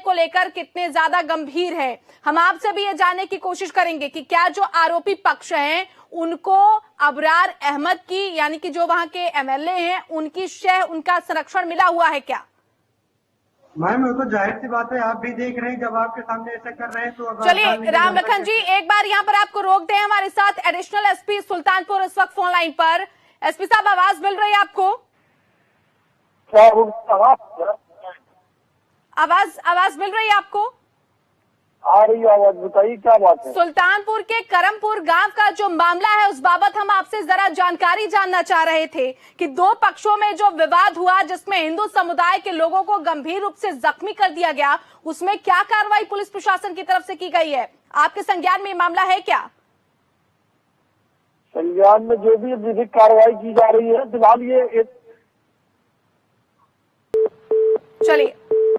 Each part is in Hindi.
को लेकर कितने ज्यादा गंभीर है। हम आपसे भी ये जानने की कोशिश करेंगे कि क्या जो आरोपी पक्ष हैं उनको अबरार अहमद की यानी कि जो वहां के एमएलए हैं उनकी शह उनका संरक्षण मिला हुआ है क्या? मैम वो तो जाहिर सी बात है, आप भी देख रहे हैं जब आपके सामने ऐसा कर रहे हैं तो चलिए राम लखन जी एक बार यहाँ पर आपको रोक दें। हमारे साथ एडिशनल एसपी सुल्तानपुर इस वक्त फोन लाइन पर। एसपी साहब आवाज मिल रही है आपको? आवाज मिल रही है आपको? आ रही है आवाज, बताइए क्या बात है। सुल्तानपुर के करमपुर गांव का जो मामला है उस बाबत हम आपसे जरा जानकारी जानना चाह रहे थे कि दो पक्षों में जो विवाद हुआ जिसमें हिंदू समुदाय के लोगों को गंभीर रूप से जख्मी कर दिया गया, उसमें क्या कार्रवाई पुलिस प्रशासन की तरफ से की गई है? आपके संज्ञान में मामला है क्या? संज्ञान में जो भी विधिक कार्रवाई की जा रही है फिलहाल ये चलिए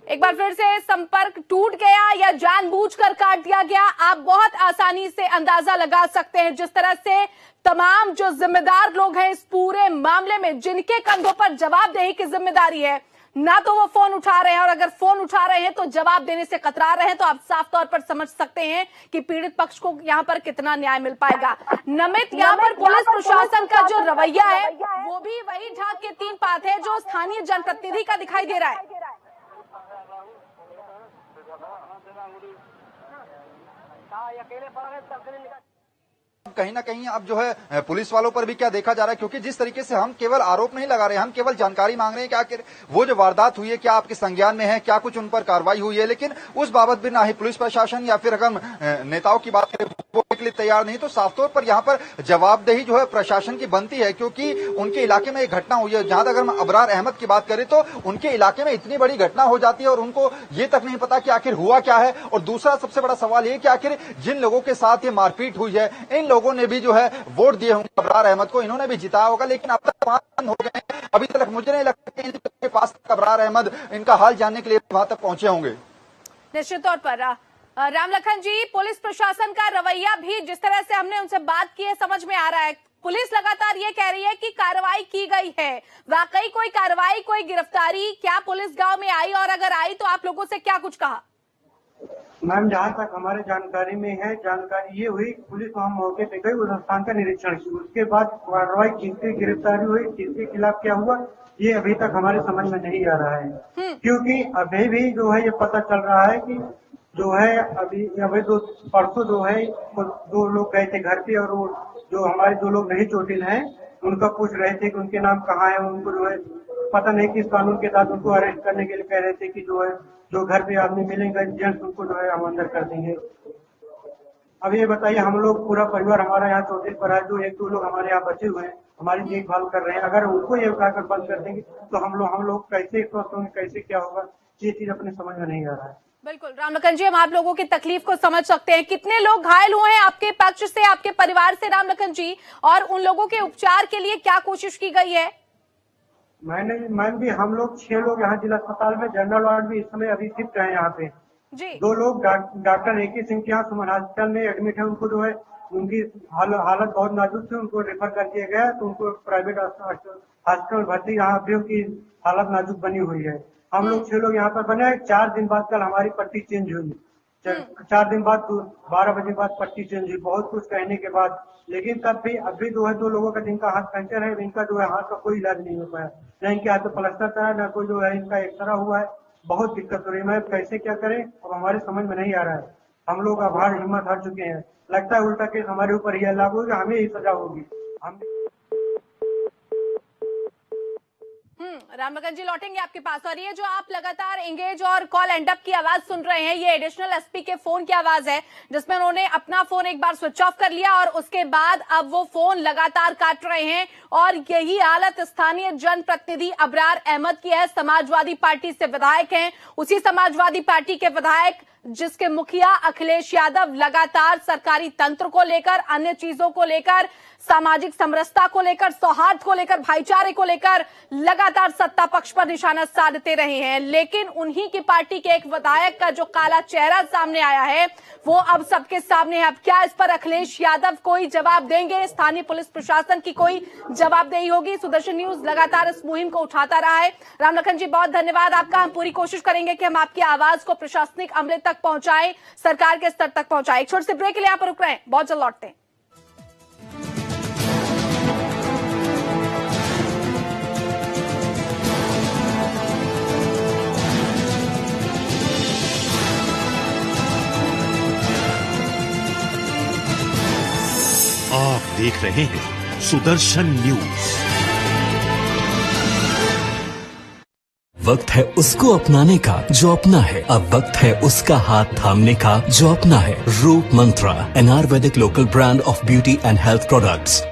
एक बार फिर से संपर्क टूट गया या जानबूझकर काट दिया गया, आप बहुत आसानी से अंदाजा लगा सकते हैं जिस तरह से तमाम जो जिम्मेदार लोग हैं इस पूरे मामले में, जिनके कंधों पर जवाबदेही की जिम्मेदारी है, ना तो वो फोन उठा रहे हैं और अगर फोन उठा रहे हैं तो जवाब देने से कतरा रहे हैं, तो आप साफ तौर पर समझ सकते हैं कि पीड़ित पक्ष को यहाँ पर कितना न्याय मिल पाएगा। नमित, यहाँ पर पुलिस प्रशासन का जो रवैया है वो भी वही ढाक के तीन पात है जो स्थानीय जनप्रतिनिधि का दिखाई दे रहा है। कहीं ना कहीं अब जो है पुलिस वालों पर भी क्या देखा जा रहा है, क्योंकि जिस तरीके से हम केवल आरोप नहीं लगा रहे हैं, हम केवल जानकारी मांग रहे हैं कि आखिर वो जो वारदात हुई है क्या आपके संज्ञान में है, क्या कुछ उन पर कार्रवाई हुई है, लेकिन उस बाबत भी ना ही पुलिस प्रशासन या फिर अगर नेताओं की बात करें वो के लिए तैयार नहीं। तो साफ तौर पर यहाँ पर जवाबदेही जो है प्रशासन की बनती है, क्योंकि उनके इलाके में एक घटना हुई है। जहां तक अगर हम अबरार अहमद की बात करें तो उनके इलाके में इतनी बड़ी घटना हो जाती है और उनको ये तक नहीं पता कि आखिर हुआ क्या है। और दूसरा सबसे बड़ा सवाल ये कि आखिर जिन लोगों के साथ ये मारपीट हुई है इन लोगों ने भी जो है वोट दिए होंगे अबरार अहमद को, इन्होंने भी जिताया होगा, लेकिन अब तक बंद हो गए हैं। अभी तक मुझे नहीं लगता कि इनके पास अबरार अहमद इनका हाल जानने के लिए वहां तक पहुंचे होंगे। निश्चित तौर पर राम लखन जी, पुलिस प्रशासन का रवैया भी जिस तरह से हमने उनसे बात की है समझ में आ रहा है। पुलिस लगातार ये कह रही है कि कार्रवाई की गई है, वाकई कोई कार्रवाई, कोई गिरफ्तारी क्या पुलिस गांव में आई, और अगर आई तो आप लोगों से क्या कुछ कहा? मैम जहाँ तक हमारे जानकारी में है, जानकारी ये हुई पुलिस वहाँ मौके पे गई, उस स्थान का निरीक्षण की, उसके बाद कार्रवाई किसकी गिरफ्तारी हुई, किसके खिलाफ क्या हुआ, ये अभी तक हमारे समझ में नहीं आ रहा है। क्योंकि अभी भी जो है ये पता चल रहा है कि जो है अभी परसों जो है दो लोग गए थे घर पे और वो जो हमारे दो लोग नहीं चोटिल हैं उनका पूछ रहे थे कि उनके नाम कहाँ है, उनको जो है पता नहीं किस कानून के तहत उनको अरेस्ट करने के लिए कह रहे थे कि जो है जो घर पे आदमी मिलेंगे जेंट्स उनको जो है हम अंदर कर देंगे। अब ये बताइए, हम लोग पूरा परिवार हमारा यहाँ चोटिल पर है, जो एक दो लोग हमारे यहाँ बचे हुए हैं हमारी देखभाल कर रहे हैं, अगर उनको ये उठाकर बंद कर देंगे तो हम लोग कैसे स्वस्थ होंगे, कैसे क्या होगा, ये चीज अपने समझ में नहीं आ रहा है। बिल्कुल राम लखन जी, हम आप लोगों की तकलीफ को समझ सकते हैं। कितने लोग घायल हुए हैं आपके पक्ष से, आपके परिवार से राम लखन जी, और उन लोगों के उपचार के लिए क्या कोशिश की गई है? मैम भी हम लोग 6 लोग यहाँ जिला अस्पताल में जनरल वार्ड में इस समय अभी शिफ्ट है यहाँ पे जी। 2 लोग डॉक्टर ए.के. सिंह के यहाँ सुमन हॉस्पिटल में एडमिट है, उनको जो है उनकी हालत बहुत नाजुक थी, उनको रेफर कर दिया गया तो उनको प्राइवेट हॉस्पिटल भर्ती, यहाँ भी उनकी हालत नाजुक बनी हुई है। हम लोग 6 लोग यहाँ पर बने। 4 दिन बाद कल हमारी पट्टी चेंज हुई, 4 दिन बाद 12 बजे बाद पट्टी चेंज हुई, बहुत कुछ कहने के बाद, लेकिन तब भी अभी जो है 2 लोगों का जिनका हाथ फ्रैक्चर है इनका जो है हाथ का कोई इलाज नहीं हो पाया, न इनके हाथ में प्लास्टर करा, न कोई जो है इनका एक्सरा हुआ है। बहुत दिक्कत हो रही है, मैं कैसे क्या करें अब हमारे समझ में नहीं आ रहा है। हम लोग अब हिम्मत हार चुके हैं, लगता है उल्टा केस हमारे ऊपर ही लागू होगा, हमें ही सजा होगी। राम लखन जी लौटेंगे आपके पास, और ये जो आप लगातार एंगेज और कॉल एंड अप की आवाज सुन रहे हैं ये एडिशनल एसपी के फोन की आवाज है, जिसमें उन्होंने अपना फोन एक बार स्विच ऑफ कर लिया और उसके बाद अब वो फोन लगातार काट रहे हैं। और यही हालत स्थानीय जनप्रतिनिधि अबरार अहमद की है, समाजवादी पार्टी से विधायक हैं, उसी समाजवादी पार्टी के विधायक जिसके मुखिया अखिलेश यादव लगातार सरकारी तंत्र को लेकर, अन्य चीजों को लेकर, सामाजिक समरसता को लेकर, सौहार्द को लेकर, भाईचारे को लेकर लगातार सत्ता पक्ष पर निशाना साधते रहे हैं। लेकिन उन्हीं की पार्टी के एक विधायक का जो काला चेहरा सामने आया है वो अब सबके सामने है। अब क्या इस पर अखिलेश यादव कोई जवाब देंगे? स्थानीय पुलिस प्रशासन की कोई जवाबदेही होगी? सुदर्शन न्यूज लगातार इस मुहिम को उठाता रहा है। राम लखन जी, बहुत धन्यवाद आपका। हम पूरी कोशिश करेंगे कि हम आपकी आवाज को प्रशासनिक अमले तक पहुंचाएं, सरकार के स्तर तक पहुंचाएं। एक छोटे से ब्रेक के लिए यहाँ पर रुक रहे हैं, बहुत जल्द लौटते हैं। आप देख रहे हैं सुदर्शन न्यूज। वक्त है उसको अपनाने का जो अपना है। अब वक्त है उसका हाथ थामने का जो अपना है। रूप मंत्रा, an Ayurvedic local brand of beauty and health products.